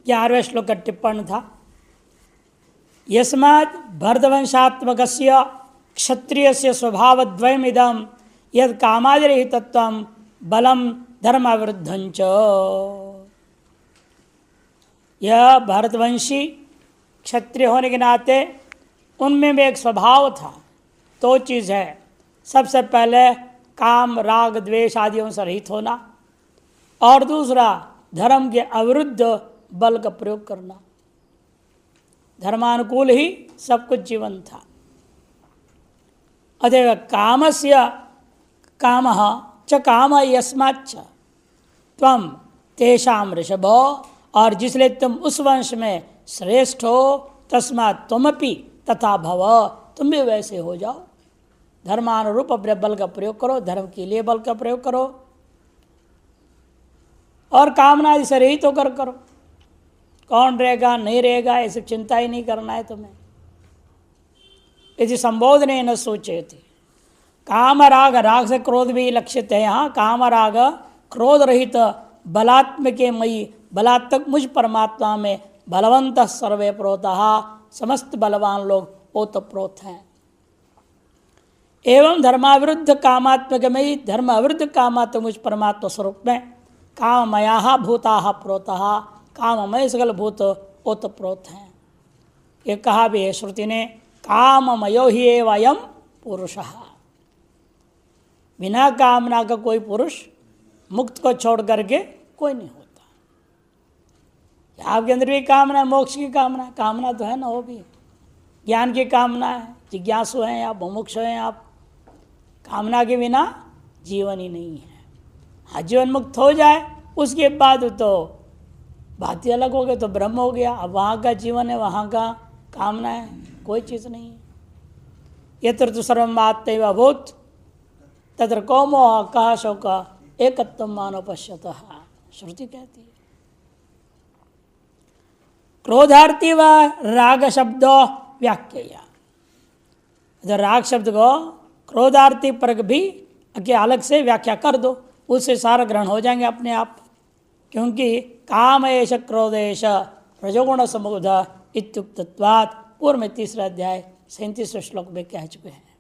11वें श्लोक का टिप्पण था। यस्मात् भरतवंशात्मकस्य क्षत्रियस्य स्वभावद्वयमिदं यद कामादिरहितत्वं बलम धर्माविरुद्धंच। यह भरतवंशी क्षत्रिय होने के नाते उनमें भी एक स्वभाव था। तो चीज़ है, सबसे पहले काम राग द्वेष आदियों से रहित होना, और दूसरा धर्म के अविरुद्ध बल का प्रयोग करना। धर्मानुकूल ही सब कुछ जीवन था। अतएव कामस्य कामः च काम यस्माच्च त्वं तेषां ऋषभ, और जिसलिए तुम उस वंश में श्रेष्ठ हो तस्मात् त्वमपि तथा भव, तुम भी वैसे हो जाओ। धर्मानुरूप अपने बल का प्रयोग करो, धर्म के लिए बल का प्रयोग करो, और कामना से रहित होकर करो। कौन रहेगा नहीं रहेगा ऐसी चिंता ही नहीं करना है तुम्हें। यदि संबोधने न सोचे थे। काम राग, राग से क्रोध भी लक्षित है यहाँ। काम राग क्रोध रहित बलात्मक मयि, बलात्मक मुझ परमात्मा में बलवंत सर्वे प्रोतः, समस्त बलवान लोग ओतप्रोत हैं। एवं धर्माविरुद्ध कामात्मक मयि, धर्म अविरुद्ध कामात्मक मुझ परमात्मा स्वरूप में काममया भूता प्रोतः, काममय सकल भूत ओतप्रोत हैं। ये कहा भी है श्रुति ने, काममयो ही एवं पुरुषः। बिना कामना का कोई पुरुष, मुक्त को छोड़ करके कोई नहीं होता। आपके अंदर भी कामना है, मोक्ष की कामना, कामना तो है ना, वो भी ज्ञान की कामना है, जिज्ञासु हैं आप, मुमुक्षु हैं आप। कामना के बिना जीवन ही नहीं है। हाँ, जीवन मुक्त हो जाए उसके बाद तो बात ही अलग हो गई, तो ब्रह्म हो गया। अब वहाँ का जीवन है, वहाँ का कामना है, कोई चीज़ नहीं है। यत्र तो सर्वमात्मैव अभूत् तत्र को मोह कः शोक एकत्वं मानव पश्यतः, श्रुति कहती है। क्रोधार्थी व राग शब्द व्याख्या, तो राग शब्द को क्रोधार्थी पर भी अलग से व्याख्या कर दो, उससे सारा ग्रहण हो जाएंगे अपने आप। क्योंकि कामेश क्रोधेश रजोगुण समुद इत्युक्तत्वात् पूर्व में 3 अध्याय 37वें श्लोक में कह चुके हैं।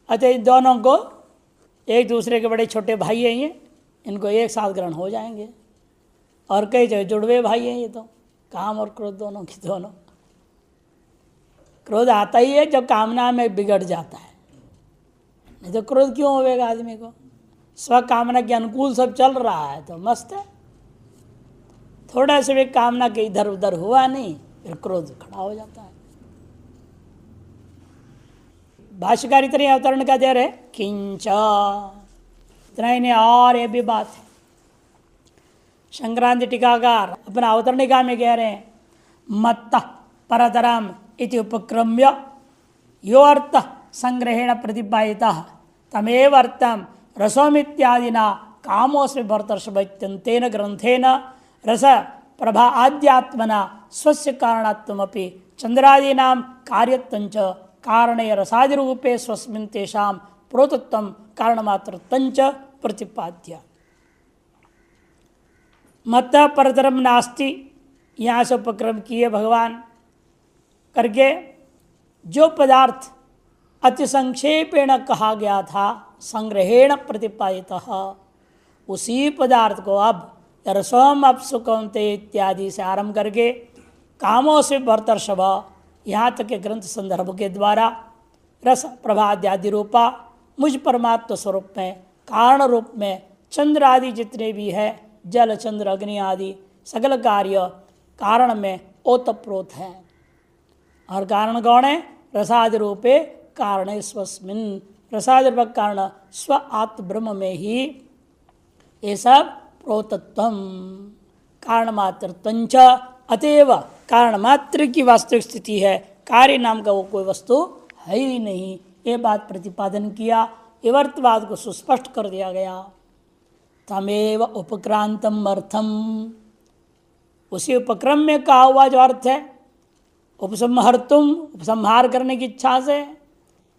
अतः इन दोनों को एक दूसरे के बड़े छोटे भाई हैं ये, इनको एक साथ ग्रहण हो जाएंगे। और कई जगह जुड़वे भाई हैं ये, तो काम और क्रोध दोनों की दोनों। क्रोध आता ही है जब कामना में बिगड़ जाता है, नहीं तो क्रोध क्यों होगा आदमी को। स्वकामना के अनुकूल सब चल रहा है तो मस्त है, थोड़ा से भी कामना के इधर उधर हुआ नहीं, फिर क्रोध खड़ा हो जाता है। भाष्यकार इतने अवतरण का दे रहे किंच, इतना ही नहीं, और ये भी बात है। संक्रांति टीकाकार अपना अवतरणिका में कह रहे हैं, मत्तः परतरम इति उपक्रम्य यो अर्थ संग्रहेण प्रतिपादितः तमेव अर्थम रसोमित्यादिना कामोस्मि भरतर्षभत्यन्तेन ग्रंथेन रस प्रभा आद्यात्मना स्वस्य कारणात्मपि चंद्रादीनां कार्यत्वञ्च कारणे रसादिरूपे स्वस्मिन् तेषां प्रोतत्वं कारणमात्रत्वञ्च प्रतिपाद्य। मत परतरम नास्ति, यहाँ से उपक्रम किए भगवान करके जो पदार्थ अति संक्षेपेण कहा गया था, संग्रहेण प्रतिपादितः, उसी पदार्थ को अब रसोम अपसुकौन्ते इत्यादि से आरंभ करके कामों से भरतर्षभ, यहाँ तक के ग्रंथ संदर्भ के द्वारा रस प्रभाद्यादि रूपा मुझ परमात्म स्वरूप में कारण रूप में चंद्र आदि जितने भी है, जल चंद्र अग्नि आदि सकल कार्य कारण में ओतप्रोत है। और कारण कौन है? रसादि रूपे कारण स्वस्मिन्, रसादि रूप कारण स्व आत्म ब्रह्म में ही ये सब प्रोतत्वम कारण मात्रत्वंच, अतएव कारण मात्र की वास्तविक स्थिति है, कार्य नाम का वो कोई वस्तु है ही नहीं। ये बात प्रतिपादन किया, इवर्तवाद को सुस्पष्ट कर दिया गया। तमेव उपक्रांतम अर्थम, उसी उपक्रम में कहा हुआ जो अर्थ है, उपसंहर्तुम, उपसंहार करने की इच्छा से,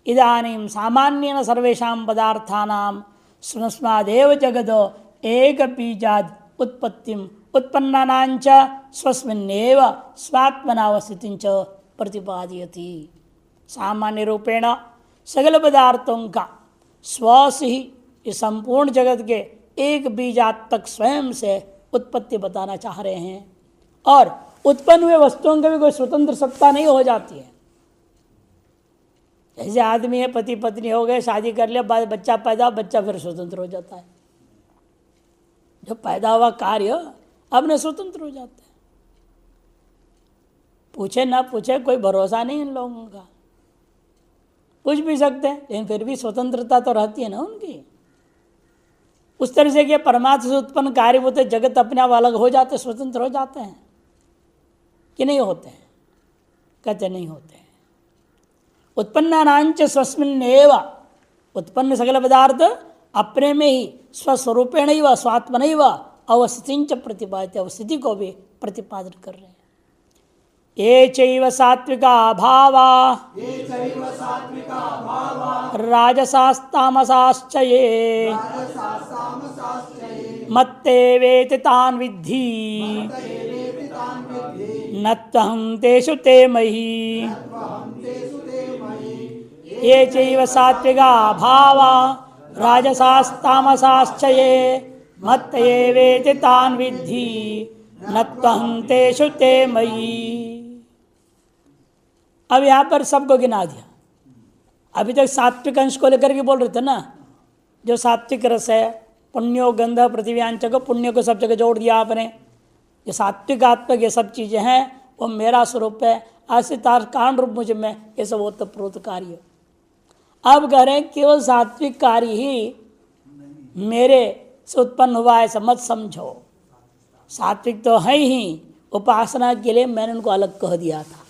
इदानीं सामान्येन सर्वेषां पदार्थानां स्मस्मादेव जगदो एक बीजाद उत्पत्तिम उत्पन्नानांच स्वस्मिन्नेव स्वात्मनावस्थितिं च प्रतिपादयति। सामान्य रूपेण सगल पदार्थों का स्व से ही इस संपूर्ण जगत के एक बीजात्मक स्वयं से उत्पत्ति बताना चाह रहे हैं, और उत्पन्न हुए वस्तुओं की भी कोई स्वतंत्र सत्ता नहीं हो जाती है। जैसे आदमी है, पति पत्नी हो गए, शादी कर लिया, बाद बच्चा पैदा, बच्चा फिर स्वतंत्र हो जाता है। जो पैदा हुआ कार्य अपने स्वतंत्र हो जाता है। पूछे ना पूछे कोई भरोसा नहीं इन लोगों का, पूछ भी सकते हैं लेकिन फिर भी स्वतंत्रता तो रहती है ना उनकी। उस तरह से कि परमात्मा से उत्पन्न कार्य होते जगत अपने आप अलग हो जाते, स्वतंत्र हो जाते हैं कि नहीं होते हैं? कहते नहीं होते हैं। उत्पन्नानांच स्वस्मिन्नेव, उत्पन्न सकल पदार्थ अपने में ही स्वस्वरूपेण ही व स्वात्मन ही व अवस्थितिंच प्रतिपादित, अवस्थिति को भी प्रतिपादन कर रहे हैं। ये चैव सात्विका भावा राजसास्तामसाश्च ये मत्ते वेति तान् विद्धि न त्वहं तेषु ते मयि। ये चैव सात्विका भावा राजसास्तामसाश्च ये मत्ते वेति तान् विद्धि न त्वहं तेषु ते मयि। अब यहाँ पर सबको गिना दिया। अभी तक सात्विक अंश को लेकर के बोल रहे थे ना, जो सात्विक रस है, पुण्यो गंध पृथ्व्यांच को, पुण्य को सब जगह जोड़ दिया आपने। ये सात्विक आत्मक ये सब चीज़ें हैं वो मेरा स्वरूप है, आश्रितार्थ कारण रूप मुझ में ये सब ओतप्रोत कार्य। अब कह रहे हैं केवल सात्विक कार्य ही मेरे से उत्पन्न हुआ ऐसा मत समझो। सात्विक तो है ही, उपासना के लिए मैंने उनको अलग कह दिया था।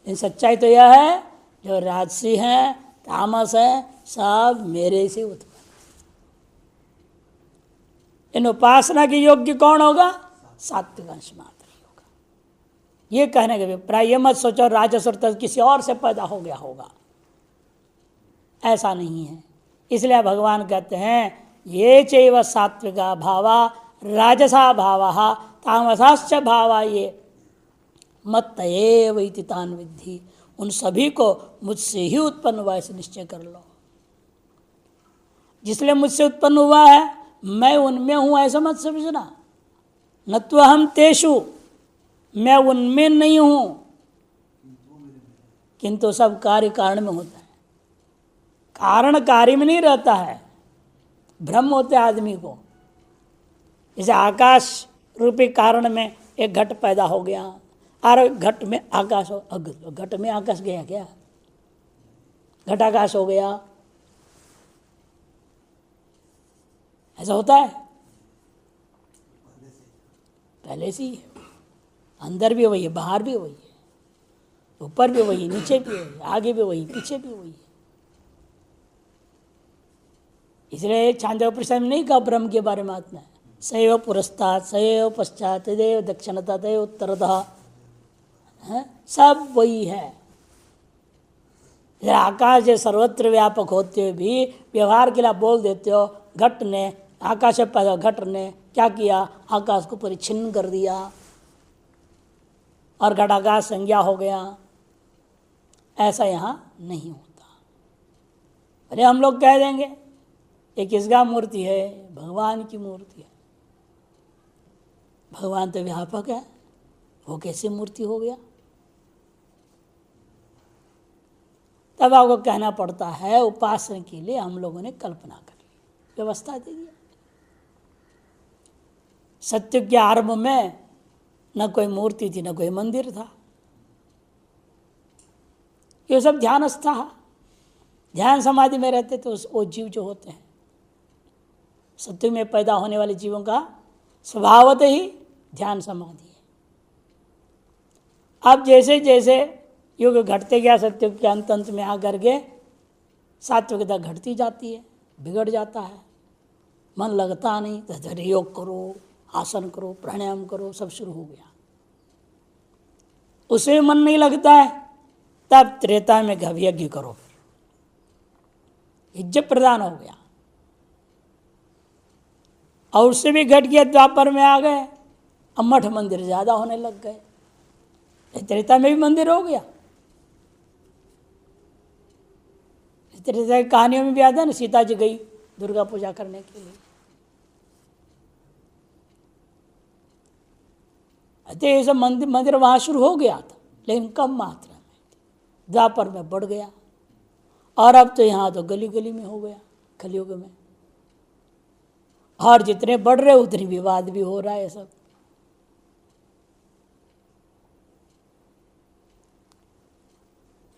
इन सच्चाई तो यह है जो राजसी है, तामस है, सब मेरे से उत्पन्न। इन उपासना के योग्य कौन होगा? सात्विक अंश मात्र ही होगा। ये कहने के अभिप्राय ये मत सोचो राजस और किसी और से पैदा हो गया होगा, ऐसा नहीं है। इसलिए भगवान कहते हैं ये चैव सात्विका भावा राजसा भावा तामसाश्च भावा ये मत्तएव इति तान् विद्धि। उन सभी को मुझसे ही उत्पन्न हुआ ऐसे निश्चय कर लो। जिसलिए मुझसे उत्पन्न हुआ है मैं उनमें हूं ऐसा मत समझना। न तो हम तेषु, मैं उनमें नहीं हूं, किंतु सब कार्य कारण में होता है। कारण कार्य में नहीं रहता है, भ्रम होते आदमी को। जैसे आकाश रूपी कारण में एक घट पैदा हो गया और घट में आकाश हो, घट में आकाश गया क्या? घटाकाश हो गया, ऐसा होता है? पहले से ही है। अंदर भी वही है, बाहर भी वही है, ऊपर भी वही, नीचे भी वही, आगे भी वही, पीछे भी वही है। इसलिए छांदोपनिषद में नहीं कहा ब्रह्म के बारे में आत्मा है सैव पुरस्तात् सैव पश्चात तदेव दक्षिणतः तदेव उत्तरतः, सब वही है। आकाश जो सर्वत्र व्यापक होते हुए भी व्यवहार के लिए बोल देते हो घट ने, आकाश पैदा घट ने क्या किया? आकाश को परिच्छिन्न कर दिया और घटाकाश संज्ञा हो गया। ऐसा यहाँ नहीं होता। अरे हम लोग कह देंगे ये किसका मूर्ति है? भगवान की मूर्ति है। भगवान तो व्यापक है, वो कैसे मूर्ति हो गया? तब आपको कहना पड़ता है उपासना के लिए हम लोगों ने कल्पना कर ली, व्यवस्था दे दिया। सत्य के आरंभ में न कोई मूर्ति थी, न कोई मंदिर था, ये सब ध्यानस्थ था। ध्यान समाधि में रहते तो वो जीव जो होते हैं सत्य में पैदा होने वाले जीवों का स्वभावतः ही ध्यान समाधि है। अब जैसे जैसे युग घटते गया सत्य के अंत में आकर के सात्विकता घटती जाती है, बिगड़ जाता है, मन लगता नहीं, तो योग करो, आसन करो, प्राणायाम करो, सब शुरू हो गया। उसमें मन नहीं लगता है, तब त्रेता में यज्ञ करो, यज्ञ प्रदान हो गया। और उससे भी घट गया, द्वापर में आ गए अब मठ मंदिर ज़्यादा होने लग गए। त्रेता में भी मंदिर हो गया। त्रेता की कहानियों में भी आता है ना, सीता जी गई दुर्गा पूजा करने के लिए। तो ये सब मंदिर वहाँ शुरू हो गया था, लेकिन कम मात्रा में। द्वापर में बढ़ गया, और अब तो यहाँ तो गली गली में हो गया कलयुग में। और जितने बढ़ रहे उतनी विवाद भी हो रहा है सब।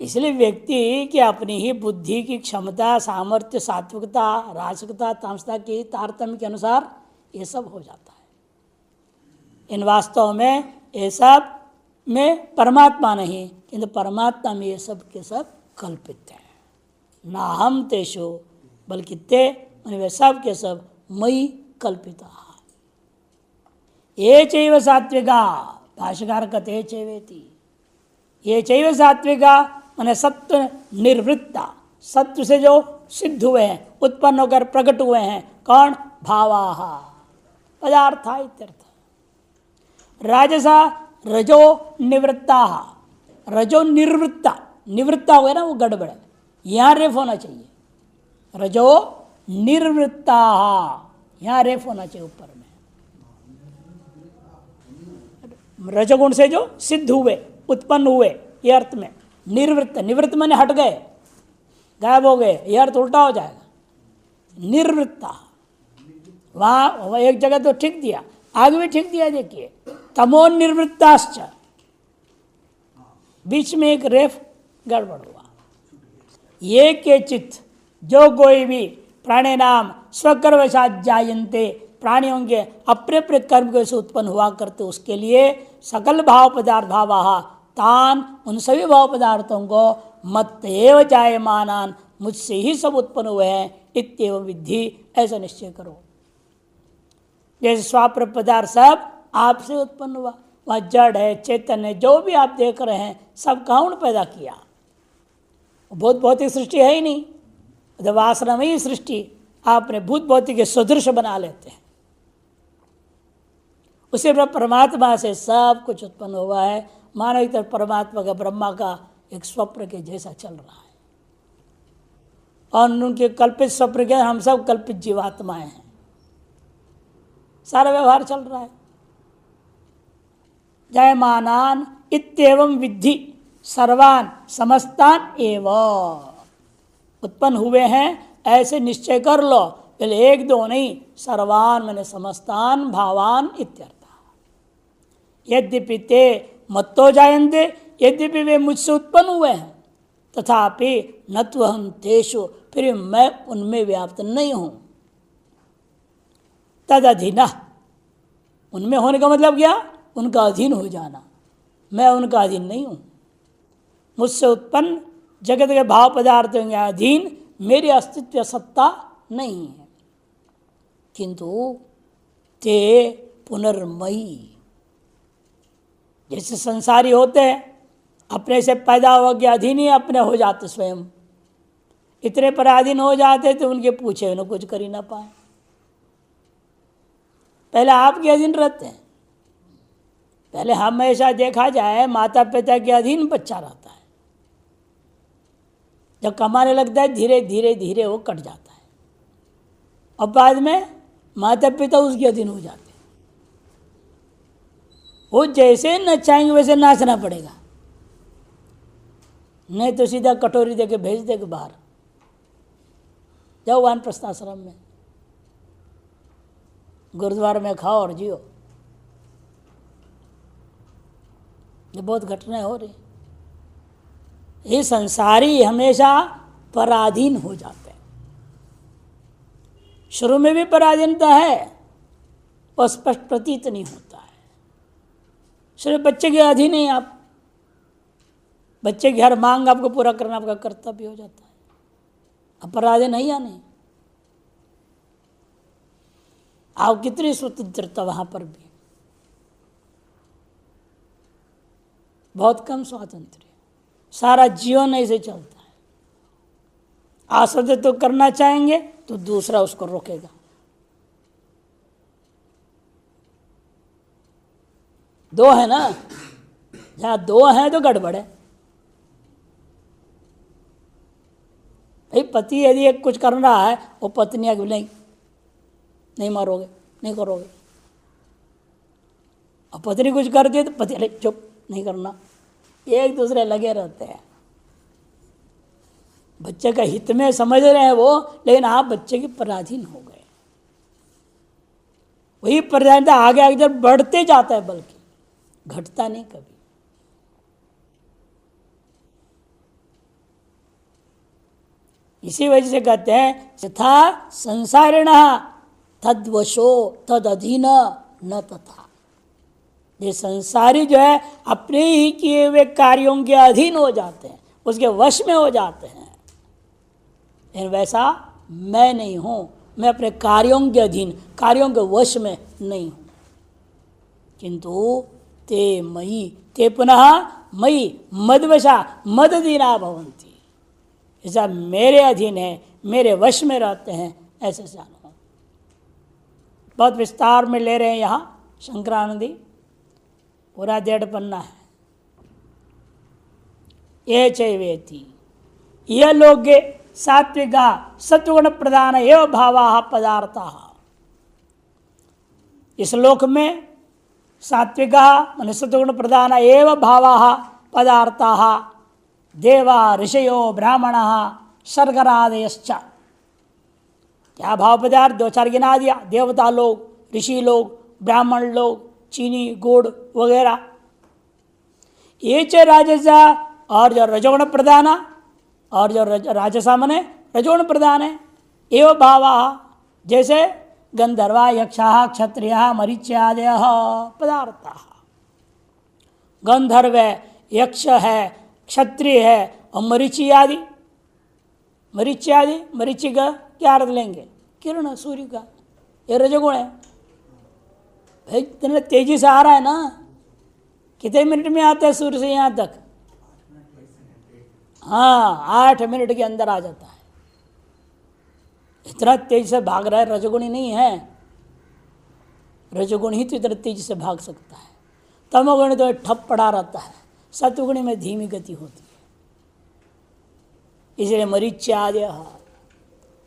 इसलिए व्यक्ति की अपनी ही बुद्धि की क्षमता, सामर्थ्य, सात्विकता, राजसिकता, तामसिकता के तारतम्य के अनुसार ये सब हो जाता है। इन वास्तव में ये सब में परमात्मा नहीं, किंतु परमात्मा में ये सब के सब कल्पित हैं। ना हम तेषु, बल्कि ते वे सब के सब मई कल्पिता। ये चैव सात्विका, भाष्यकार कहते चैवेति, ये चैव सात्विका माने सत्व निर्वृत्ता, सत्व से जो सिद्ध हुए हैं, उत्पन्न होकर प्रकट हुए हैं। कौन? भावाः, पदार्था इत्यर्थ। राजसा रजो निवृत्ता, रजो निर्वृत्ता, निवृत्ता हो गया ना वो गड़बड़ है, यहाँ रेफ होना चाहिए। रजो निर्वृत्ता, यहाँ रेफ होना चाहिए ऊपर में। रजोगुण से जो सिद्ध हुए, उत्पन्न हुए, ये अर्थ में। निर्वृत्त, निवृत्त माने हट गए, गायब हो गए, ये अर्थ उल्टा हो जाएगा। निर्वृत्ता, वहाँ एक जगह तो ठीक दिया, आगे भी ठीक दिया। देखिए, तमो निर्वृत्ताश्च, बीच में एक रेफ गड़बड़ हुआ। ये के चित्त, जो कोई भी प्राणी नाम स्वकर्मवशात् जायन्ते, प्राणियों के अपने अपने कर्म के से उत्पन्न हुआ करते, उसके लिए सकल भाव पदार्थ भावाः, तान उन सभी भाव पदार्थों को मत एव जायमानान, मुझसे ही सब उत्पन्न हुए हैं, इत्येव विद्धि, ऐसा निश्चय करो। जैसे स्वाप्र पदार्थ सब आपसे उत्पन्न हुआ, वह जड़ है, चेतन है, जो भी आप देख रहे हैं सब कौन पैदा किया? भूत भौतिक सृष्टि है ही नहीं, तो वासना में ही सृष्टि आपने भूत भौतिक के सदृश बना लेते हैं। उसी पर परमात्मा से सब कुछ उत्पन्न हुआ है। मानो एक तरह परमात्मा का, ब्रह्मा का एक स्वप्न के जैसा चल रहा है, और उनके कल्पित स्वप्न के हम सब कल्पित जीवात्माएं हैं। सारा व्यवहार चल रहा है। जायमानान इत्येवं विद्धि सर्वान समस्तान एव, उत्पन्न हुए हैं ऐसे निश्चय कर लो। पहले एक दो नहीं, सर्वान मैंने समस्तान भावान इत्यर्थ। यद्यपि ते मत्तो जायन्ते, यद्यपि वे मुझसे उत्पन्न हुए हैं, तथापि न त्वहं तेषु, फिर मैं उनमें व्याप्त नहीं हूं। तदधीन, उनमें होने का मतलब क्या? उनका अधीन हो जाना। मैं उनका अधीन नहीं हूं। मुझसे उत्पन्न जगत के भाव पदार्थों के अधीन मेरी अस्तित्व सत्ता नहीं है। किंतु ते पुनर्मयी, जैसे संसारी होते हैं, अपने से पैदा हो गया अधीन ही अपने हो जाते, स्वयं इतने पराधीन हो जाते तो उनके पूछे उन्हें कुछ कर ही ना पाए। पहले आपके अधीन रहते हैं। पहले हमेशा देखा जाए माता पिता के अधीन बच्चा रहता है, जब कमाने लगता है धीरे धीरे धीरे वो कट जाता है, और बाद में माता पिता उसके अधीन हो जाते हैं। वो जैसे नचाएंगे वैसे नाचना पड़ेगा, नहीं तो सीधा कटोरी दे के भेज देगा बाहर, जाओ वानप्रस्थ आश्रम में, गुरुद्वारा में खाओ और जियो। ये बहुत घटनाएं हो रही। ये संसारी हमेशा पराधीन हो जाते हैं। शुरू में भी पराधीनता है और स्पष्ट प्रतीत नहीं होता है। सिर्फ बच्चे के अधीन नहीं आप, बच्चे की हर मांग आपको पूरा करना आपका कर्तव्य हो जाता है। अब पराधीन नहीं या नहीं, आप कितनी स्वतंत्रता वहां पर भी, बहुत कम स्वातंत्र। सारा जीवन ऐसे चलता है। आश्रय तो करना चाहेंगे तो दूसरा उसको रोकेगा। दो है ना, जहाँ दो हैं तो गड़बड़ है। भाई पति यदि एक कुछ कर रहा है, वो पत्नी आगे नहीं, नहीं मारोगे, नहीं करोगे। और पत्नी कुछ करती है तो पति अरे चुप, नहीं करना। एक दूसरे लगे रहते हैं। बच्चे का हित में समझ रहे हैं वो, लेकिन आप बच्चे के पराधीन हो गए। वही पराधीनता आगे आगे जब बढ़ते जाता है, बल्कि घटता नहीं कभी। इसी वजह से कहते हैं यथा संसारिण तद्वशो तद अधीन न तथा। ये संसारी जो है अपने ही किए हुए कार्यों के अधीन हो जाते हैं, उसके वश में हो जाते हैं। लेकिन वैसा मैं नहीं हूं, मैं अपने कार्यों के अधीन, कार्यों के वश में नहीं हूं। किंतु ते मयि, ते पुनः मयि मदवशा मदधीना भवन्ति। ऐसा मेरे अधीन है, मेरे वश में रहते हैं, ऐसे जानो। बहुत विस्तार में ले रहे हैं यहाँ शंकरानंदी, पूरा 1.5 पन्ना है। ये चैवेति, ये लोग सात्विका सत्वगुण प्रधान एवं भावा पदार्था। इस लोक में सात्विका मान सत्वगुण प्रधान एवं भावा पदार्था देवा ऋषयो ब्राह्मण सर्गरादयश्च। क्या भाव पदार्थ? 2-4 गिना दिया। देवता लोग, ऋषि लोग, ब्राह्मण लोग, चीनी गुड़ वगैरह। ये च राजसा, और जो रजोगुण प्रधान, और जो राजसा मने रजोगुण प्रधान है। एवं भावा, जैसे गंधर्वा यक्षा क्षत्रिय मरीच्यादय पदार्थ। गंधर्व है, यक्ष है, क्षत्रिय है और मरीचि आदि। मरीचि आदि, मरीचि का क्या अर्थ लेंगे? किरण, सूर्य का, ये रजोगुण है। भाई इतने तेजी से आ रहा है ना, कितने मिनट में आता है सूर्य से यहाँ तक? हाँ, 8 मिनट के अंदर आ जाता है। इतना तेजी से भाग रहा है, रजोगुणी नहीं है। रजोगुण ही तो इतना तेजी से भाग सकता है। तमोगुण तो ठप पड़ा रहता है, सत्वगुणी में धीमी गति होती है। इसलिए मरीच्यादय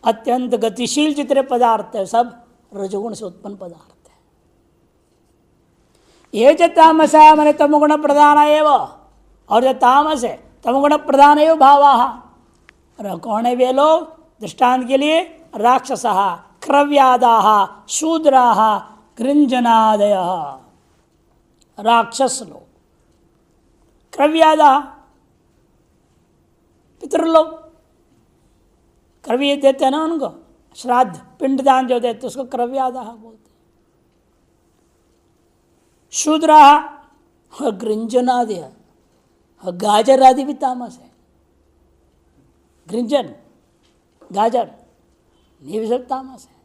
अत्यंत गतिशील जितने पदार्थ है सब रजोगुण से उत्पन्न पदार्थ है। ये जो तामसा मैंने तमोगुण प्रधान एवं, और जो तामस है तमोगुण प्रधान एवं भावा। कौन है वे लोग? दृष्टांत के लिए राक्षसः, क्रव्यादाः, शूद्राः, गृंजनादयः। राक्षस लोग, क्रव्यादाः पितृलोग, क्रव्य देते हैं ना उनको, श्राद्ध पिंडदान जो देते उसको क्रव्यादाः बोलते हैं। शूद्राः, गृंजनादय, गाजर आदि भी तामस है। गृंजन, गाजर, ये भी सब तामस है।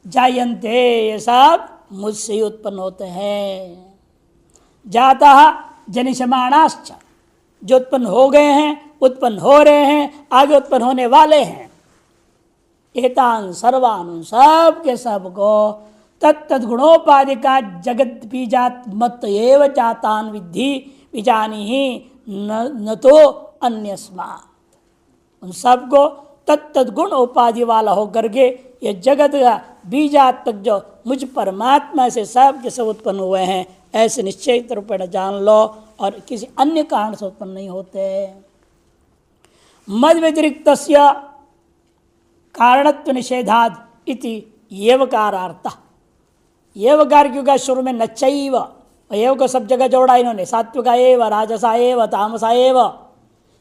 जायन्ते, ये सब मुझसे ही उत्पन्न होते हैं। जाता जनिषमाणाश्च, जो उत्पन्न हो गए हैं, उत्पन्न हो रहे हैं, आगे उत्पन्न होने वाले हैं। एतान सर्वान, सब के सब को तत्त गुणोपाधि का जगत बीजात मत एव जातान विद्धि विजानी ही न तो अन्यस्मात्। उन सबको तत्त गुण उपाधि वाला होकर के ये जगत का बीजात्मक जो मुझ परमात्मा से सब के सब उत्पन्न हुए हैं, ऐसे निश्चित रूप में जान लो, और किसी अन्य कारण से उत्पन्न नहीं होते। मद व्यतिरिक्त कारणत्व निषेधाद इति एवकारार्थ। एवकार क्योंकि शुरू में नच्चैव, एव को सब जगह जोड़ा इन्होंने, सात्विका एव, राजसा एव, तामसा एव।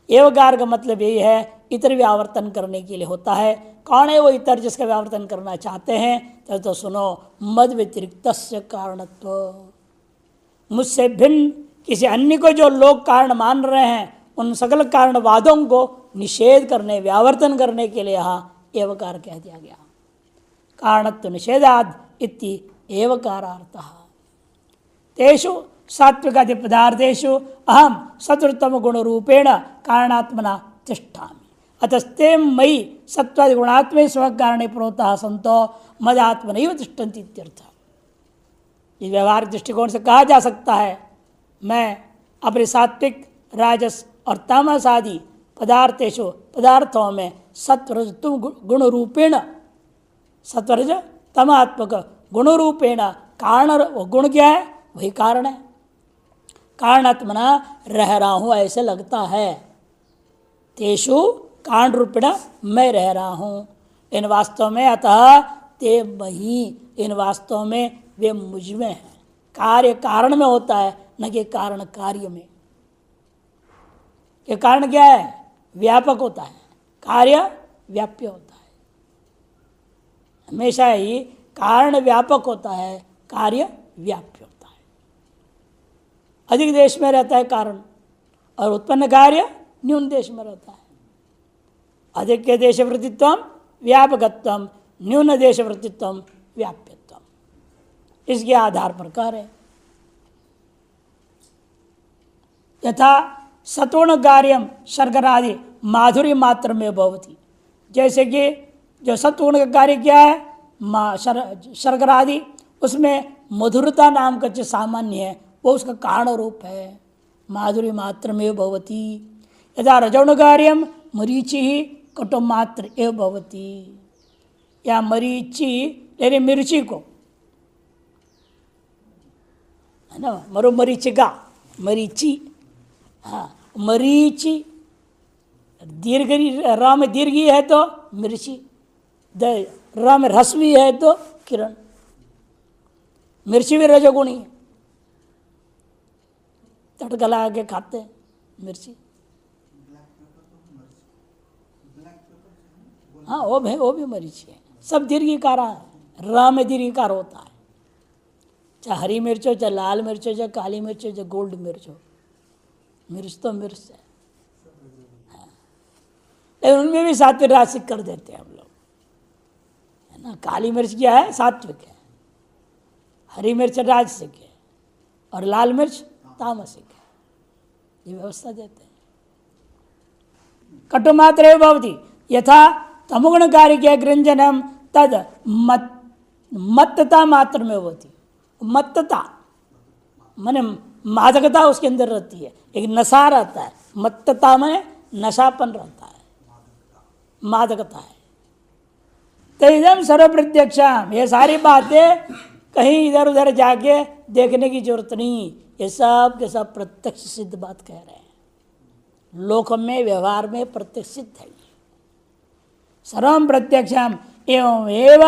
एवकार का मतलब यही है इतर व्यावर्तन करने के लिए होता है। कौन है वो इतर जिसका व्यावर्तन करना चाहते हैं? तो सुनो, मद व्यतिरिक्त कारणत्व, मुझसे भिन्न किसी अन्य को जो लोग कारण मान रहे हैं, उन सकल कारणवादों को निषेध करने, व्यावर्तन करने के लिए यहाँ एवकार कह दिया गया। कारणत्व निषेधाद इति एवकारार्थः। तेषु सात्विकादि पदार्थेषु अहम सत्वतम गुण रूपेण कारणात्मना तिष्ठामि। अतस्ते मयि सत्वादि गुणात्मे स्व कारणे प्रोतः संतो मदात्मनैव तिष्ठन्ति इत्यर्थः। इस व्यवहारिक दृष्टिकोण से कहा जा सकता है मैं अपने सात्विक राजस और तामस आदि पदार्थों में सत्वरज तुम गुण रूपेण सत्वरज तमात्मक गुण रूपेण कारण, वो गुण क्या है? वही कारण है। कारणात्मना रह रहा हूँ ऐसे लगता है। तेषु कारण रूपेण मैं रह रहा हूँ, इन वास्तव में अतः ते मही, इन वास्तव में वे मुझ में है। कार्य कारण में होता है, न कि कारण कार्य में। ये कारण क्या है? व्यापक होता है, कार्य व्याप्य होता है। हमेशा ही कारण व्यापक होता है, कार्य व्याप्य होता है। अधिक देश में रहता है कारण, और उत्पन्न कार्य न्यून देश में रहता है। अधिक के देश वृत्तित्व व्यापकत्व, न्यून देश वृत्तित्व व्याप्यत्व, इसके आधार पर कह रहे। यथा सत्वगुण कार्यम शर्करादि माधुर्य मात्र में भवति, जैसे कि जो सत्वगुण का कार्य क्या है? शर्करादि, उसमें मधुरता नाम का जो सामान्य है वो उसका कारण रूप है, माधुर्य मात्र में भवति। यथा रजोगुण कार्यम मरीचि ही कटु मात्र एव भवति, या मरीचि यानी मिर्ची को है ना, मरीचिका, मरीची, हाँ मरीची, दीर्घ र में दीर्घी है तो मिर्ची, र में ह्रस्वी है तो किरण। मिर्ची भी रजोगुणी है, तड़का लगा के खाते हैं मिर्ची। हाँ वो भी मरीची है। सब दीर्घिकार है, र में दीर्घिकार होता है। चाहे हरी मिर्च हो, चाहे लाल मिर्च हो, चाहे काली मिर्च हो, चाहे गोल्ड मिर्च हो, मिर्च तो मिर्च है। लेकिन उनमें भी सात्विक रासिक कर देते हैं हम लोग, है ना। काली मिर्च क्या है? सात्विक है। हरी मिर्च राजसिक है, और लाल मिर्च तामसिक है। ये व्यवस्था देते हैं। कटुमात्र भवति, यथा तमोगुण कार्य के ग्रंजनम तद मत्तता मात्र में होती। मत्तता माने मादकता उसके अंदर रहती है, एक नशा रहता है। मत्तता में नशापन रहता है, मादकता है। तो इदम सर्व प्रत्यक्षम, ये सारी बातें कहीं इधर उधर जाके देखने की जरूरत नहीं, ये सब के सब प्रत्यक्ष सिद्ध बात कह रहे हैं। लोक में व्यवहार में प्रत्यक्ष सिद्ध है। सर्वम प्रत्यक्षम एवं एव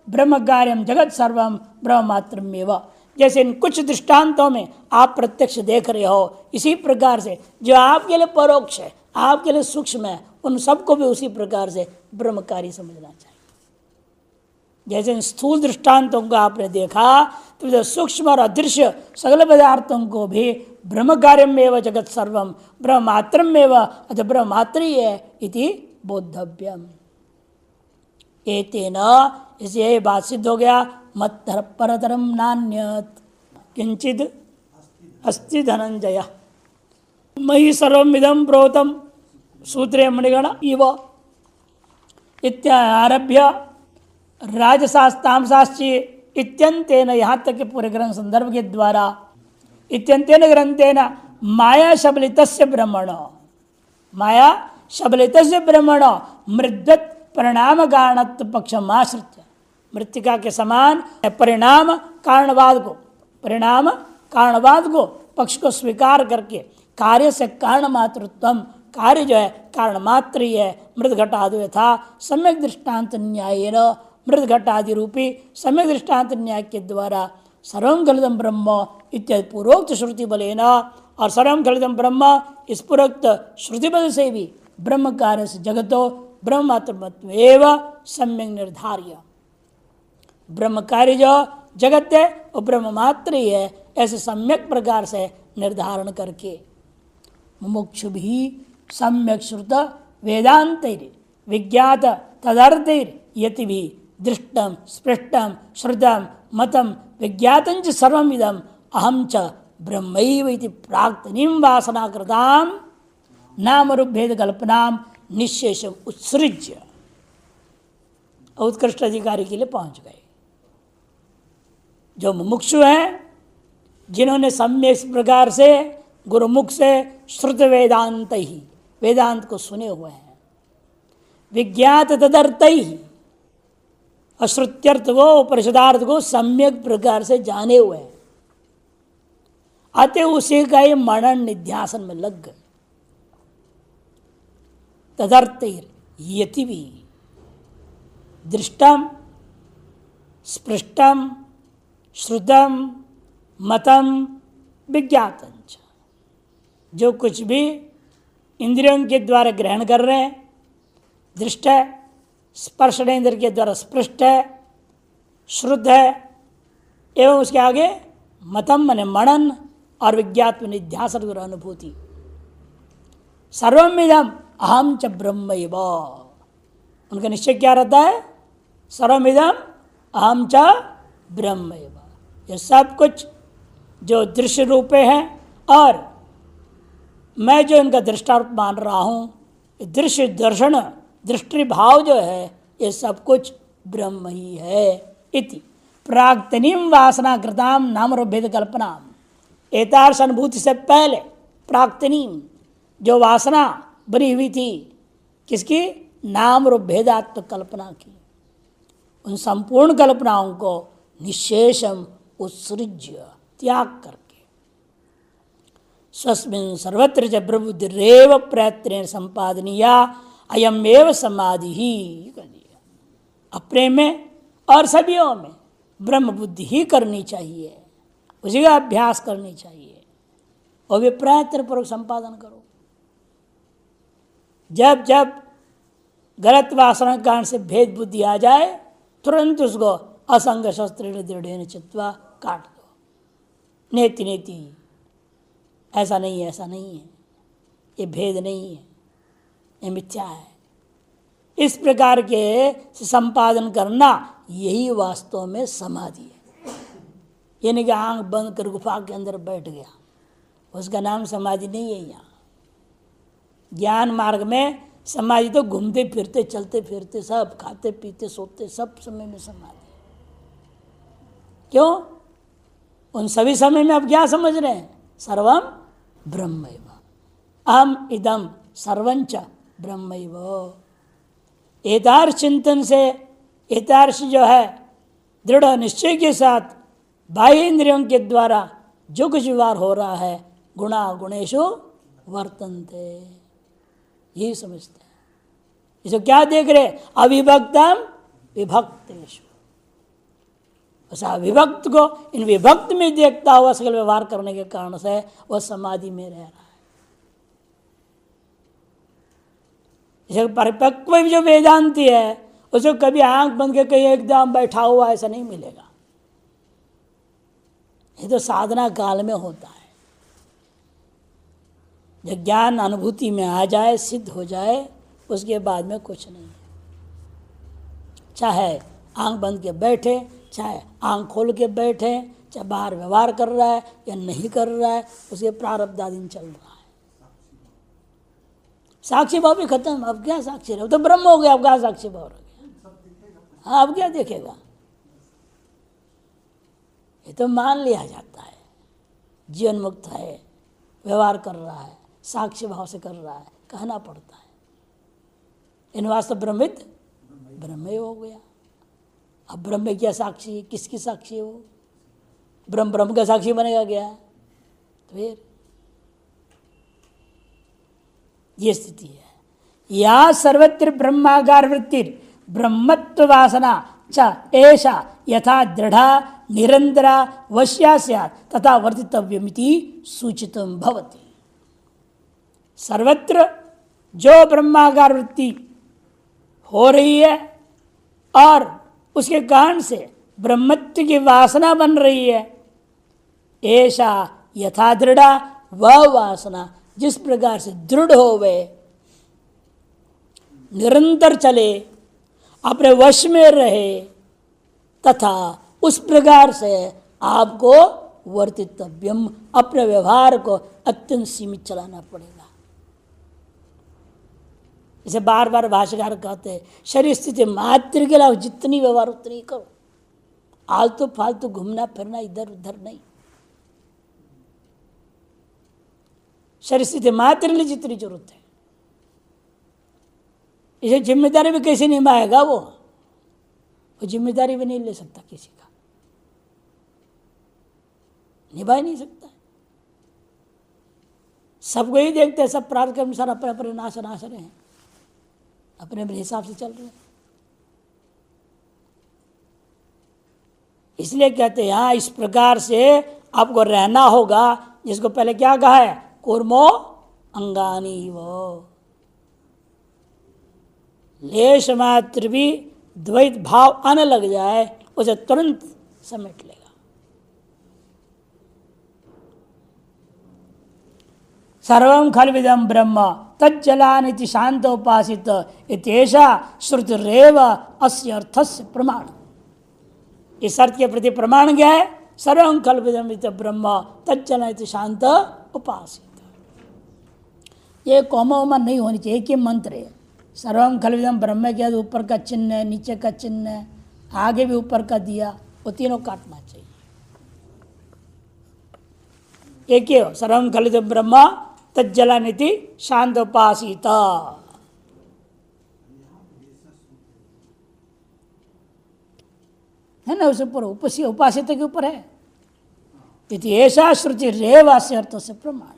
ब्रह्म कार्यम जगत सर्वम ब्रह्म मात्रमेव। जैसे इन कुछ दृष्टांतों में आप प्रत्यक्ष देख रहे हो, इसी प्रकार से जो आपके लिए परोक्ष है, आपके लिए सूक्ष्म है, उन सबको भी उसी प्रकार से ब्रह्मकारी समझना चाहिए। जैसे इन स्थूल दृष्टांतों को आपने देखा, तो सूक्ष्म और अदृश्य सगल पदार्थों को भी ब्रह्म कार्यमेव जगत सर्वम ब्रह्म मात्रमेव, अतः ब्रह्म मात्र ही है इति बोद्धव्यम। एतेन, इससे यह बात सिद्ध हो गया, मत परतरम नान्यत किंचिद अस्ति धनंजय मयि सर्वमिदं प्रोतम सूत्रे मणिगण इव इत्यारभ्य राजशास्तामशास्त्री इत्यंतेन, यहाँ तक के पूरे ग्रंथ संदर्भ के द्वारा इत्यंतेन ग्रंथेन माया शबलितस्य ब्रह्मण, माया शबलितस्य ब्रह्मण मृद्वत परिणाम कारणत्व पक्षमाश्रित, मृत्तिका के समान परिणाम कारणवाद को पक्ष को स्वीकार करके कार्य से कारण मातृत्व, कार्य जो है कारण मात्र ही है। मृद घटादि यथा सम्यक दृष्टांत न्याय, मृद घटादि रूपी सम्यक दृष्टांत न्याय के द्वारा सर्वं खलिदं ब्रह्म इत्यादि पूर्वोक्त श्रुति बलेन, और सर्वं खलिदं ब्रह्म इस पूर्वोक्त श्रुति बल से भी ब्रह्म कार्य से जगतो ब्रह्म मात्रत्व एवं सम्यक निर्धार्य, ब्रह्म कार्य जो जगत है वो ब्रह्म मात्र ही है, ऐसे सम्यक प्रकार से निर्धारण करके मुमुक्षु भी सम्यक श्रुत वेदांतैर विज्ञात तदर्थैर यति भी दृष्टम स्पृष्टम श्रुतम मतम विज्ञातंच सर्वमिदम अहम च ब्रह्मैव इति प्राक्तनीम वासना कृताम नाम रूप भेद कल्पनाम निशेषम उत्सृज्य उत्कृष्ट अधिकारी के लिए पहुंच गए। जो मुमुक्षु हैं, जिन्होंने सम्यक इस प्रकार से गुरुमुख से श्रुत वेदांत ही, वेदांत को सुने हुए हैं, विज्ञात तदर्थ ही, अश्रुत्यर्थ को उपनिषदार्थ को सम्यक प्रकार से जाने हुए हैं, अतः उसी का ही मनन निध्यासन में लग गए। तदर्थ यति भी दृष्टम स्पृष्टम श्रुतम मतम विज्ञातम, जो कुछ भी इंद्रियों के द्वारा ग्रहण कर रहे हैं, दृष्ट है, स्पर्शनेन्द्र के द्वारा स्पृष्ट है, श्रुत है, एवं उसके आगे मतम माने मनन और विज्ञात निध्यासन और अनुभूति। सर्वमिदम अहम च ब्रह्मैव, उनका निश्चय क्या रहता है? सर्वमिदम अहम च ब्रह्मैव, ये सब कुछ जो दृश्य रूपे हैं और मैं जो इनका दृष्टारूप मान रहा हूँ, दृश्य दर्शन दृष्टि भाव जो है, ये सब कुछ ब्रह्म ही है। इति प्राक्तनीम वासना कृताम नाम रूप भेद कल्पना, एतार्श अनुभूति से पहले प्राक्तनीम जो वासना बनी हुई थी, किसकी? नाम रूप भेदात्मक कल्पना की, उन संपूर्ण कल्पनाओं को निशेषम उत्सृज्य त्याग करके स्वस्मिन् सर्वत्र च ब्रह्मबुद्धिरेव प्रयत्न संपादनीया अयम एव समाधि ही कर दिया। अपने में और सभीयों में ब्रह्म बुद्धि ही करनी चाहिए, उसी का अभ्यास करनी चाहिए और वे प्रयत्न पूर्वक संपादन करो। जब जब गलत वासना के कारण से भेद बुद्धि आ जाए, तुरंत उसको असंग शस्त्र दृढ़ चित्वा काट दो। नेति नेति, ऐसा नहीं है, ऐसा नहीं है, ये भेद नहीं है, ये मिथ्या है। इस प्रकार के संपादन करना यही वास्तव में समाधि है। ये नहीं कि आंख बंद कर गुफा के अंदर बैठ गया, उसका नाम समाधि नहीं है। यहाँ ज्ञान मार्ग में समाधि तो घूमते फिरते चलते फिरते सब खाते पीते सोते सब समय में समाधि। क्यों? उन सभी समय में आप क्या समझ रहे हैं? सर्वम ब्रह्मैव, अहम इदम सर्वंच ब्रह्मैव। एतार्श चिंतन से, एतार्श जो है दृढ़ निश्चय के साथ बाह्य इंद्रियों के द्वारा जो कुछ व्यवहार हो रहा है, गुणा गुणेशु वर्तन्ते, यही समझते हैं। इसे क्या देख रहे? अविभक्तम विभक्तेषु, ऐसा विभक्त को इन विभक्त में देखता हुआ सकल व्यवहार करने के कारण से वह समाधि में रह रहा है। जैसे परिपक्व जो वेदांती है, उसको कभी आंख बंद के कहीं एकदम बैठा हुआ ऐसा नहीं मिलेगा। ये तो साधना काल में होता है। जब ज्ञान अनुभूति में आ जाए, सिद्ध हो जाए, उसके बाद में कुछ नहीं है। चाहे आंख बंद के बैठे, चाहे आंख खोल के बैठे, चाहे बाहर व्यवहार कर रहा है या नहीं कर रहा है, उसके प्रारब्धाधीन चल रहा है। साक्षी भाव भी खत्म। अब क्या साक्षी रहे? तो ब्रह्म हो गया, अब क्या साक्षी भाव रह गया? हाँ, अब क्या देखेगा? ये तो मान लिया जाता है, जीवन मुक्त है, व्यवहार कर रहा है, साक्षी भाव से कर रहा है, कहना पड़ता है। इन वास्तव ब्रह्मित ब्रह्म ही हो गया। अब ब्रह्म क्या साक्षी? किसकी साक्षी है वो? ब्रह्म ब्रह्म का साक्षी बनेगा क्या? तो फिर ये स्थिति है। या सर्वत्र ब्रह्मागार वृत्ति ब्रह्मत्व वासना च ऐसा यथा दृढ़ा निरंतरा वश्या स्यात् तथा वर्तितव्यमिति सूचितम भवति। सर्वत्र जो ब्रह्मागार वृत्ति हो रही है और उसके कारण से ब्रह्मत्व की वासना बन रही है, ऐसा यथा दृढ़ा, वह वासना जिस प्रकार से दृढ़ हो गए, निरंतर चले, अपने वश में रहे, तथा उस प्रकार से आपको वर्तितव्यम, अपने व्यवहार को अत्यंत सीमित चलाना पड़ेगा। इसे बार बार भाष्यकार कहते हैं, शरीर स्थिति मात्र के लिए जितनी व्यवहार उतनी करो, आलतू फालतू घूमना फिरना इधर उधर नहीं। शरीर स्थिति मात्र लिए जितनी जरूरत है। इसे जिम्मेदारी भी कैसे निभाएगा वो जिम्मेदारी भी नहीं ले सकता, किसी का निभा ही नहीं सकता। सबको ही देखते हैं, सब प्रार्थ के अनुसार अपने अपने नाश रहे हैं, अपने अपने हिसाब से चल रहे हैं। इसलिए कहते हैं हाँ, इस प्रकार से आपको रहना होगा, जिसको पहले क्या कहा है, कूर्मो अंगानी वो। लेश मात्र भी द्वैत भाव आने लग जाए, उसे तुरंत समेट लेगा। सर्वं खल्विदं ब्रह्म तज्जलानिति शांतोपासित इत्येषा श्रुतिरेव अस्य अर्थस्य प्रमाण। इस अर्थ के प्रति प्रमाण क्या है, सर्वं खल्विदं ब्रह्म तज्जलानिति शांत उपासित। ये कोमा वोमा नहीं होनी चाहिए, एक ही मंत्र है। सर्वं खल्विदं ब्रह्म के ऊपर का चिन्ह है, नीचे का चिन्ह है, आगे भी ऊपर का दिया, वो तीनों काटना चाहिए। एक ही हो, सर्वं खल्विदं ब्रह्म तज्जलानिति शांतोपासित। है ना, उस ऊपर उपासित के ऊपर है। यदि ऐसा श्रुति रेव से अर्थ से प्रमाण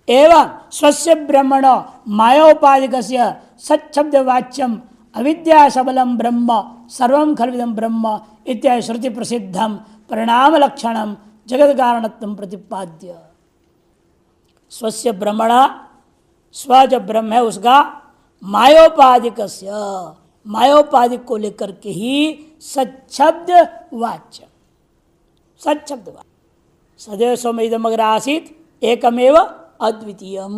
एवं स्वस्य ब्रह्मण मायोपाधिकस्य सच्छब्द वाच्यम अविद्या सबलम ब्रह्म सर्वं खल्विदं ब्रह्म इत्यादि श्रुति प्रसिद्धम परिणाम लक्षणम जगत कारणत्वं प्रतिपाद्य। स्वस्य ब्रह्मण, स्व जो ब्रह्म है उसका मायोपाधिकस्य, मायोपाधिक को लेकर के ही सच्छब्द वाच्य, सच्छब्द वाच्य सदैव सौम्यदम अग्र आसीत एकमेव अद्वितीयम।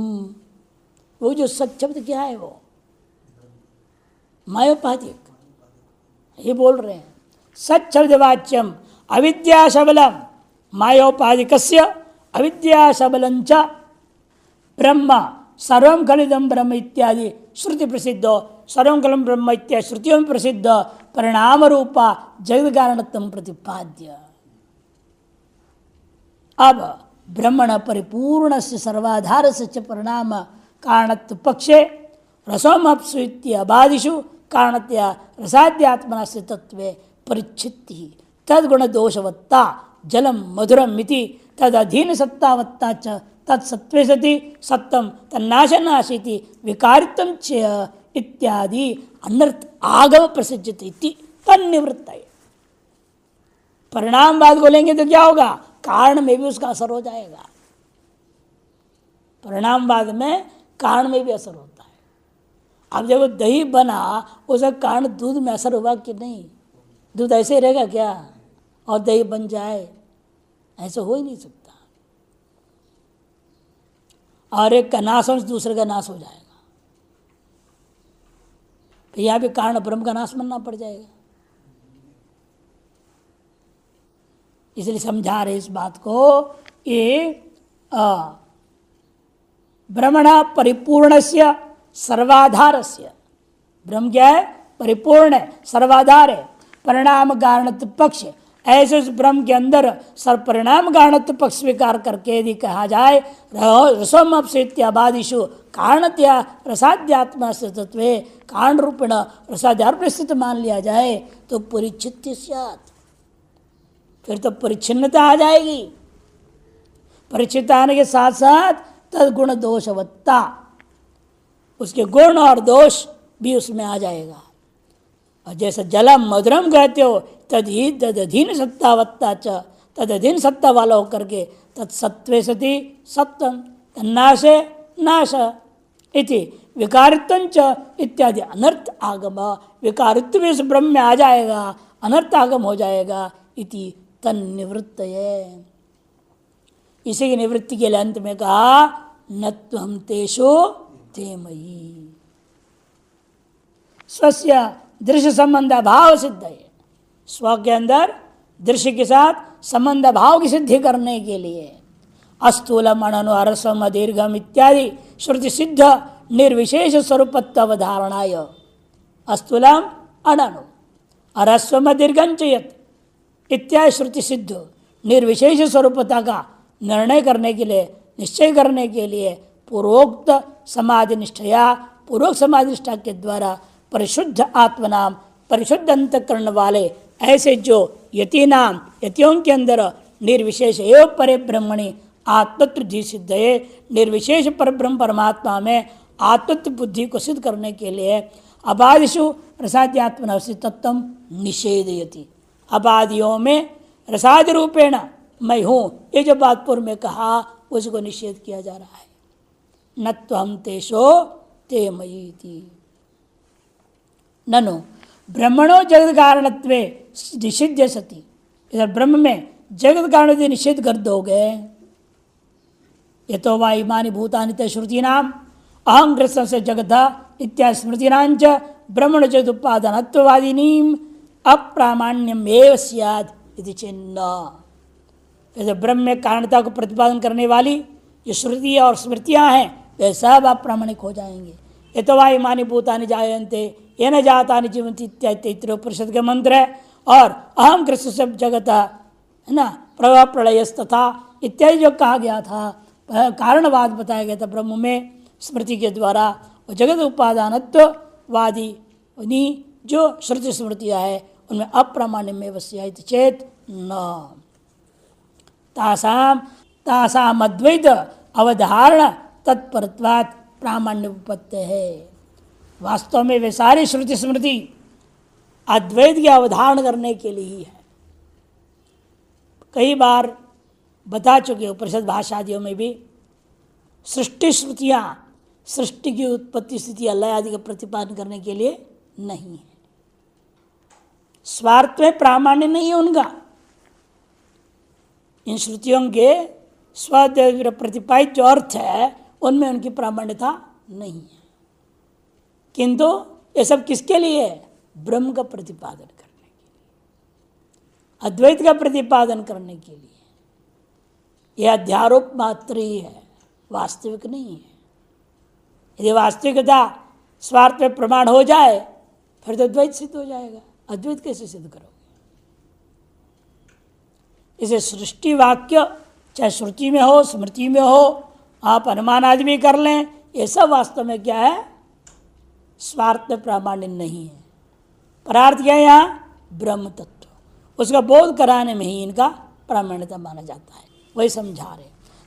वो जो सच्छब्द क्या है, वो मायोपाधिक, ये बोल रहे हैं। सच्छब्द वाच्यम अविद्या सबलम मायोपाधिकस्य अविद्या सबलंच ब्रह्म सर्वं खल्विदं ब्रह्म इत्यादि श्रुति प्रसिद्धो, सर्वं खल्विदं ब्रह्म इत्यादि श्रुतियों में प्रसिद्ध परिणाम रूपा जगत कारणत्वं प्रतिपाद्य। अब ब्रह्मण परिपूर्ण से सर्वाधार से च परिणाम कारणत्व पक्षे रसोमप्सु अबादिषु कारणतया रसाद्यात्मना से तत्वे परिच्छित्ति तद्गुण दोषवत्ता जलम मधुरम मिति तद अधीन सत्तावत्ता च तत्सत्वे सति सत्तम तन्नाशनाशीति विकारित्वं च इत्यादि अनर्थ आगम प्रसिद्धित इति तन्निवृत्त। परिणामवाद बोलेंगे तो क्या होगा, कारण में भी उसका असर हो जाएगा। परिणामवाद में कारण में भी असर होता है। अब जब दही बना, उसका कारण दूध में असर हुआ कि नहीं? दूध ऐसे ही रहेगा क्या और दही बन जाए? ऐसा हो ही नहीं सकता। और एक का नाश हो दूसरे का नाश हो जाएगा, तो यहाँ भी कारण ब्रह्म का नाश मानना पड़ जाएगा। इसलिए समझा रहे इस बात को, ये ब्रह्मण परिपूर्णस्य सर्वाधारस्य, ब्रह्म क्या है, परिपूर्ण है, सर्वाधार है, परिणाम कारणत्व पक्ष। ऐसे उस ब्रह्म के अंदर सर्वपरिणाम कारणत्व पक्ष स्वीकार करके यदि कहा जाए रसोमप्सु कारणतया रसाध्यात्मा से तत्वे कारण रूपेण रसाध्यात्म स्थित मान लिया जाए तो परिच्छित्ति स्यात्, फिर तो परिच्छिन्नता आ जाएगी। परिच्छिन्नता आने के साथ साथ तद्गुण दोषवत्ता, उसके गुण और दोष भी उसमें आ जाएगा। और जैसे जलम मधुरम कहते हो, तदही तदधीन सत्तावत्ता च, तदधीन सत्ता वाला होकर के तत्सत्वे सति सत्तम तन्नाशे नाश इति विकारित्वं च इत्यादि अनर्थ आगम। विकारित्व भी इस ब्रह्म में आ जाएगा, अनर्थ आगम हो जाएगा। इति तन्निवृत्त है। इसी की निवृत्ति के लिए अंत में कहा न त्वं तेषु ते मयि। स्वस्य दृश्य संबंध भाव सिद्ध है। स्व के अंदर दृश्य के साथ संबंध भाव की सिद्धि करने के लिए अस्थूलम अणनु अरसम दीर्घम इत्यादि श्रुति सिद्ध निर्विशेष स्वरूपत्व धारणाय अस्थूलम अणनु अरस्वम दीर्घं चयत इत्यादि श्रुति सिद्ध निर्विशेष स्वरूपता का निर्णय करने के लिए, निश्चय करने के लिए पूर्वोक्त समाधि निष्ठया, पूर्वोक्त समाधि निष्ठा के द्वारा परिशुद्ध आत्मनाम, परिशुद्ध अंतःकरण वाले ऐसे जो यति नाम, यतियों के अंदर निर्विशेष एवं परे ब्रह्मणि आत्मत्व बुद्धि सिद्ध है, निर्विशेष पर ब्रह्म परमात्मा में आत्मत्व बुद्धि को सिद्ध करने के लिए अबादिषु रसाद्यात्मनवसी तत्व निषेधयति, अबादियों में रसादि रूपेण मैं हूँ, ये जो बात पूर्व में कहा उसको निषेध किया जा रहा है। न त्वं तेषो ते मयीति ननु ब्रह्मणो जगत कारणत्वे निषिध्य सति, इधर ब्रह्म में जगत कारण यदि निषेध कर दोगे, ये तो वा इमानि भूतानि ते श्रुतीनाम अहं ग्रस्त से जगत इत्यादि स्मृतीनांच ब्रह्मण जगत उपादानत्ववादिनीम अप्रामाण्यम एव स्यात् इति चिन्ह। जैसे ब्रह्म में कारणता को प्रतिपादन करने वाली जो श्रुति और स्मृतियाँ हैं वे सब अप्रामाणिक हो जाएंगे। ये तो वा इमानि भूतानि जायन्ते येन जातानि जीवन्ति इत्यादि तैत्तिरीयोपनिषद के मंत्र है। और अहम कृष्ण सब जगत है ना, प्रभा प्रलयस्तथा इत्यादि जो कहा गया था, कारणवाद बताया गया था ब्रह्म में स्मृति के द्वारा, वो जगत उपादानत्ववादी जो श्रुति स्मृतियाँ है उनमें अप्रामाण्य में वस्यायति चेत न तासाम अद्वैत अवधारण तत्परत्वात् प्रामाण्य उपपत्ति है। वास्तव में वे सारी श्रुति स्मृति अद्वैत की अवधारण करने के लिए ही है। कई बार बता चुके उपनिषद भाषादियों में भी सृष्टि श्रुतियाँ सृष्टि की उत्पत्ति स्थिति अल्लाह आदि का प्रतिपादन करने के लिए नहीं है। स्वार्थ में प्रामाण्य नहीं है उनका। इन श्रुतियों के स्व प्रतिपादित जो अर्थ है उनमें उनकी प्रामाण्यता नहीं है, किंतु ये सब किसके लिए है? ब्रह्म का प्रतिपादन करने के लिए, अद्वैत का प्रतिपादन करने के लिए। यह अध्यारोप मात्र ही है, वास्तविक नहीं है। यदि वास्तविकता स्वार्थ में प्रमाण हो जाए फिर तो द्वैत सिद्ध हो जाएगा। अद्वैत कैसे सिद्ध करोगे? इसे सृष्टि वाक्य चाहे श्रुति में हो स्मृति में हो, आप अनुमान आदि भी कर लें, ये सब वास्तव में क्या है? स्वार्थ में प्रामाण्य नहीं है। परार्थ क्या है? यहाँ ब्रह्म तत्व, उसका बोध कराने में ही इनका प्रामाण्यता माना जाता है। वही समझा रहे।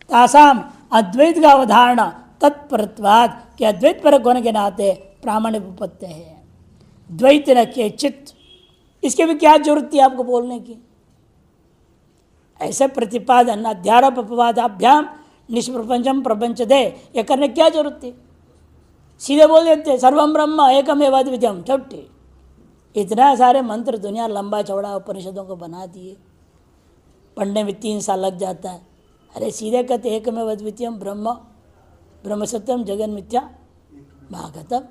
तासाम अद्वैत का अवधारणा तत्परत्वाद के अद्वैत परक होने के नाते प्रामाण्य उपपत्ति है। द्वैत न के चित्त, इसके भी क्या जरूरत थी आपको बोलने की? ऐसे प्रतिपादन अध्यारोप अपवादाभ्याम निष्प्रपंचम प्रपंच दे, ये करने क्या जरूरत थी? सीधे बोल देते सर्वम ब्रह्म एकमेव अद्वितीयम, चौटी। इतना सारे मंत्र दुनिया लंबा चौड़ा उपनिषदों को बना दिए, पढ़ने में 3 साल लग जाता है। अरे सीधे कहते एकमेव अद्वितीयम ब्रह्म, ब्रह्म सत्यम जगन मिथ्या महागतम,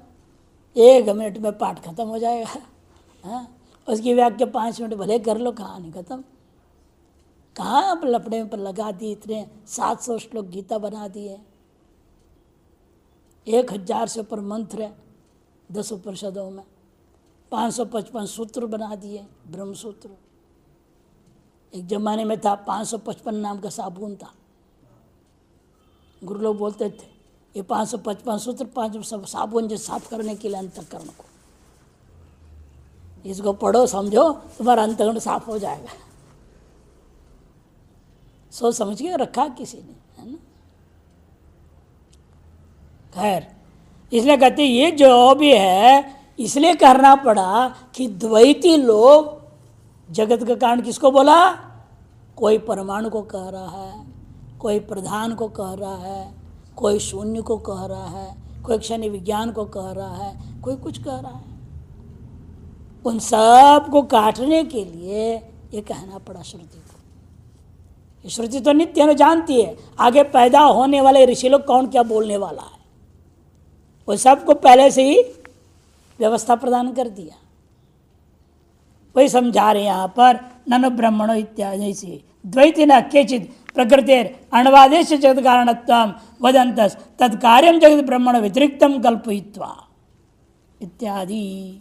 1 मिनट में पाठ खत्म हो जाएगा। हाँ, उसकी व्याख्या 5 मिनट भले कर लो, कहानी खत्म। कहाँ आप लपड़े पर लगा दिए, इतने 700 श्लोक गीता बना दिए, 1000 से ऊपर मंत्र है 10 उपनिषदों में, 555 सूत्र बना दिए, ब्रह्म सूत्र। एक जमाने में था 555 नाम का साबुन था, गुरु लोग बोलते थे ये 555 सूत्र 5 साबुन जो साफ करने के लिए अंतःकरण को, इसको पढ़ो समझो तुम्हारा अंतःकरण साफ हो जाएगा। सोच समझ के रखा किसी ने, है ना। खैर, इसलिए कहते ये जो भी है इसलिए करना पड़ा कि द्वैती लोग जगत का कारण किसको बोला? कोई परमाणु को कह रहा है, कोई प्रधान को कह रहा है, कोई शून्य को कह रहा है, कोई क्षण विज्ञान को कह रहा है, कोई कुछ कह रहा है। उन सब को काटने के लिए ये कहना पड़ा श्रुति को। ये श्रुति तो नित्य न जानती है आगे पैदा होने वाले ऋषि लोग कौन क्या बोलने वाला है, वो सबको पहले से ही व्यवस्था प्रदान कर दिया। वही समझा रहे यहाँ पर ननु ब्रह्मणो इत्यादि से द्वैति न केचित प्रकृतिर अणवादेश जगत कारणत्वम वदंतस तत्कार्यम जगत ब्रह्मण व्यतिरिक्तम कल्पयित्वा इत्यादि।